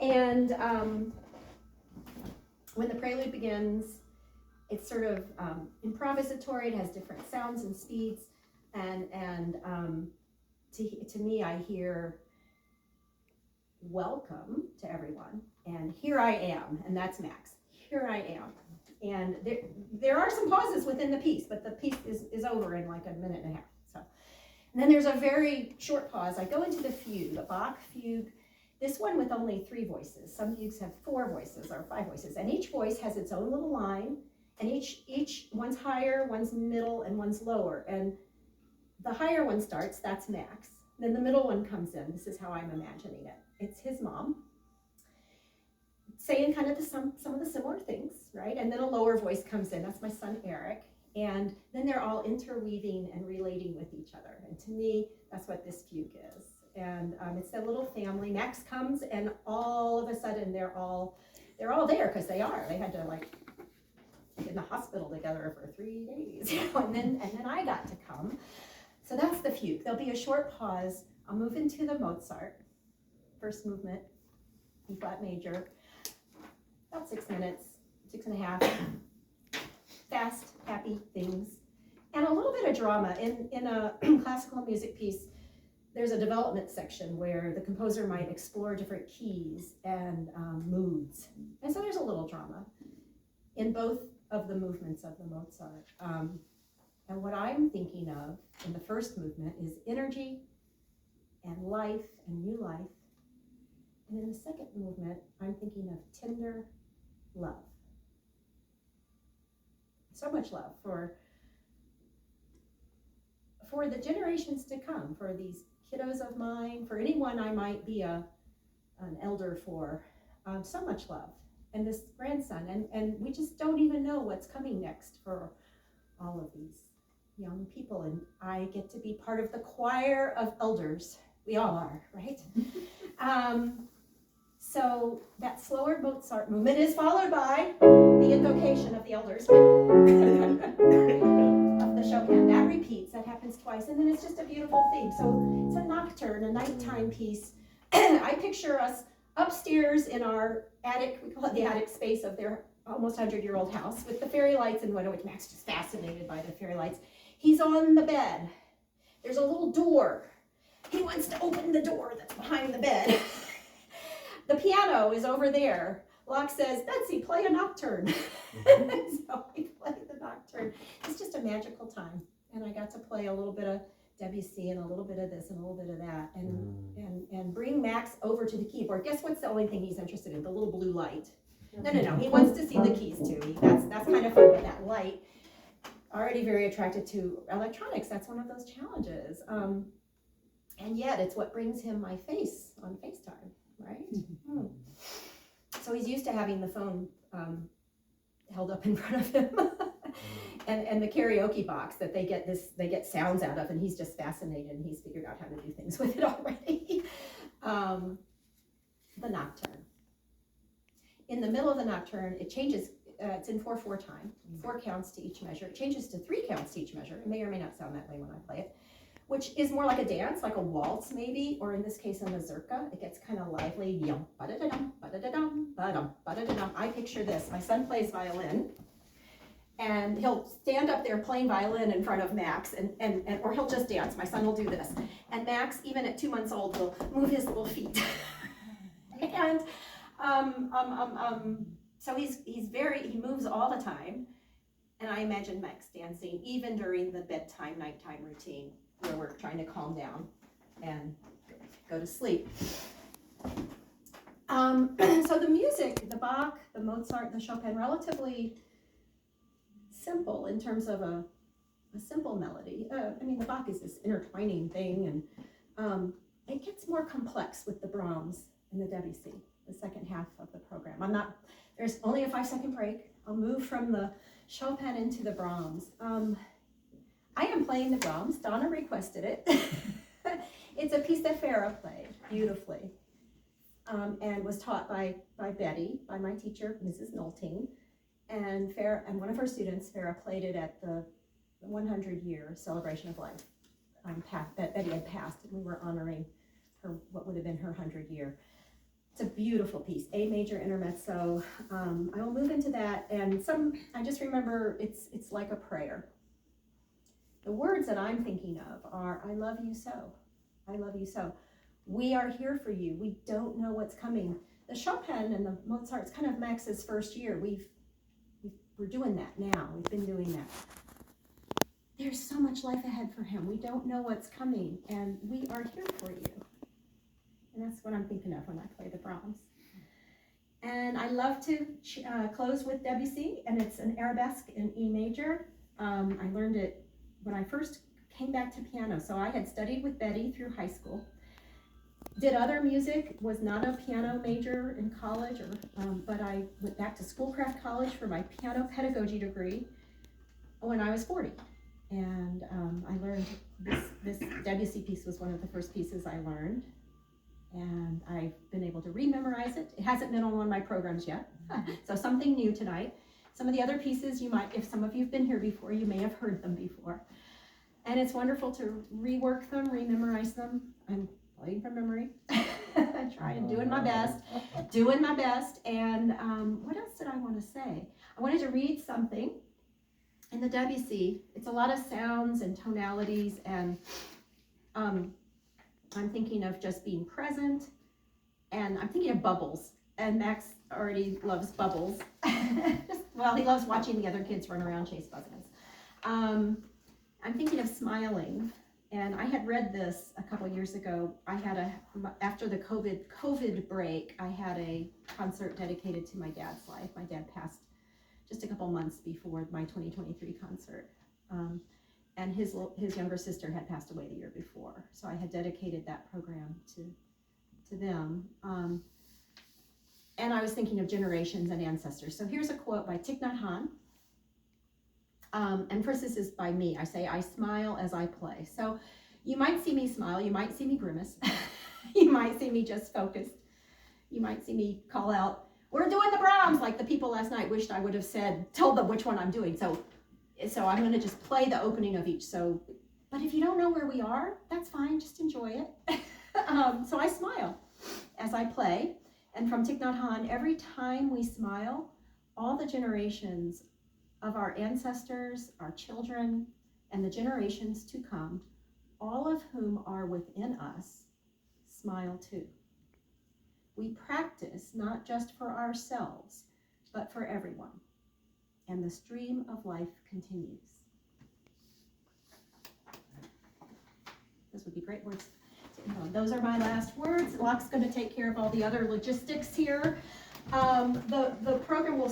And when the prelude begins, it's sort of improvisatory. It has different sounds and speeds, and to me, I hear welcome to everyone, and here I am, and that's Max. Here I am, and there are some pauses within the piece, but the piece is over in like a minute and a half. So, and then there's a very short pause. I go into the fugue, a Bach fugue. This one with only 3 voices. Some fugues have 4 voices or 5 voices, and each voice has its own little line, and each one's higher, one's middle, and one's lower. And the higher one starts, that's Max. Then the middle one comes in. This is how I'm imagining it. It's his mom saying kind of some of the similar things, right? And then a lower voice comes in. That's my son, Eric. And then they're all interweaving and relating with each other. And to me, that's what this fugue is. And it's a little family. Max comes, and all of a sudden they're all there, because they had to like in the hospital together for 3 days, and then I got to come. So that's the fugue. There'll be a short pause. I'll move into the Mozart, first movement, E flat major, about 6 minutes, 6.5. Fast, happy things, and a little bit of drama. In a classical music piece, there's a development section where the composer might explore different keys and moods. And so there's a little drama in both of the movements of the Mozart. And what I'm thinking of in the first movement is energy and life and new life. And in the second movement, I'm thinking of tender love. So much love for the generations to come, for these kiddos of mine, for anyone I might be an elder for. So much love. And this grandson, and we just don't even know what's coming next for all of these young people. And I get to be part of the choir of elders. We all are, right? So that slower Mozart movement is followed by the invocation of the elders of the Chopin. That repeats, that happens twice, and then it's just a beautiful theme. So it's a nocturne, a nighttime piece. I picture us upstairs in our attic, we call it the attic space of their almost 100-year-old house, with the fairy lights and whatnot, which Max is just fascinated by the fairy lights. He's on the bed. There's a little door. He wants to open the door that's behind the bed. The piano is over there. Locke says, Betsy, play a nocturne. So we play the nocturne. It's just a magical time. And I got to play a little bit of Debussy and a little bit of this and a little bit of that, and bring Max over to the keyboard. Guess what's the only thing he's interested in? The little blue light. No. He wants to see the keys too. That's kind of fun with that light. Already very attracted to electronics. That's one of those challenges. And yet it's what brings him my face on FaceTime, right? So he's used to having the phone held up in front of him. And the karaoke box that they get sounds out of, and he's just fascinated, and he's figured out how to do things with it already. The nocturne. In the middle of the nocturne, it changes. It's in 4/4 time, 4 counts to each measure. It changes to 3 counts to each measure. It may or may not sound that way when I play it, which is more like a dance, like a waltz maybe, or in this case a mazurka. It gets kind of lively. Yum, ba-da-da-dum, ba-da-da-dum, ba-dum, ba-da-da-dum. I picture this. My son plays violin, and he'll stand up there playing violin in front of Max, and or he'll just dance. My son will do this. And Max, even at 2 months old, will move his little feet. And so he moves all the time. And I imagine Max dancing even during the bedtime, nighttime routine, where we're trying to calm down and go to sleep. So the music, the Bach, the Mozart, the Chopin, relatively simple in terms of a simple melody. The Bach is this intertwining thing, and it gets more complex with the Brahms and the Debussy, the second half of the program. There's only a 5-second break. I'll move from the Chopin into the Brahms. I am playing the Brahms. Donna requested it. It's a piece that Farah played beautifully, and was taught by Betty, by my teacher, Mrs. Nolting. And Farah, and one of her students, Farah, played it at the 100-year celebration of life that Betty had passed, and we were honoring her, what would have been her 100 year. It's a beautiful piece, A major intermezzo. I will move into that, and I just remember it's like a prayer. The words that I'm thinking of are, I love you so. I love you so. We are here for you. We don't know what's coming. The Chopin and the Mozart's kind of Max's first year. We're doing that now. We've been doing that. There's so much life ahead for him. We don't know what's coming, and we are here for you. And that's what I'm thinking of when I play the Brahms. And I love to close with Debussy, and it's an arabesque in E major. I learned it when I first came back to piano. So I had studied with Betty through high school. Did other music, was not a piano major in college, but I went back to Schoolcraft College for my piano pedagogy degree when I was 40. And I learned this Debussy piece was one of the first pieces I learned. And I've been able to re-memorize it. It hasn't been on one of my programs yet, so something new tonight. Some of the other pieces you might, if some of you've been here before, you may have heard them before. And it's wonderful to rework them, re-memorize them. I'm playing from memory, trying, doing my best. And what else did I want to say? I wanted to read something in the Debussy. It's a lot of sounds and tonalities, and I'm thinking of just being present, and I'm thinking of bubbles, and Max already loves bubbles. Well, he loves watching the other kids run around, chase buzzards. I'm thinking of smiling, and I had read this a couple years ago. After the COVID break, I had a concert dedicated to my dad's life. My dad passed just a couple months before my 2023 concert. And his younger sister had passed away the year before. So I had dedicated that program to them. And I was thinking of generations and ancestors. So here's a quote by Thich Nhat Hanh. And first, this is by me. I say, I smile as I play. So you might see me smile. You might see me grimace. You might see me just focused. You might see me call out, we're doing the Brahms, like the people last night wished I would have told them which one I'm doing. So I'm going to just play the opening of each. But if you don't know where we are, that's fine. Just enjoy it. So I smile as I play. And from Thich Nhat Hanh, every time we smile, all the generations of our ancestors, our children, and the generations to come, all of whom are within us, smile too. We practice not just for ourselves, but for everyone. And the stream of life continues. Those would be great words. Those are my last words. Locke's going to take care of all the other logistics here. The program will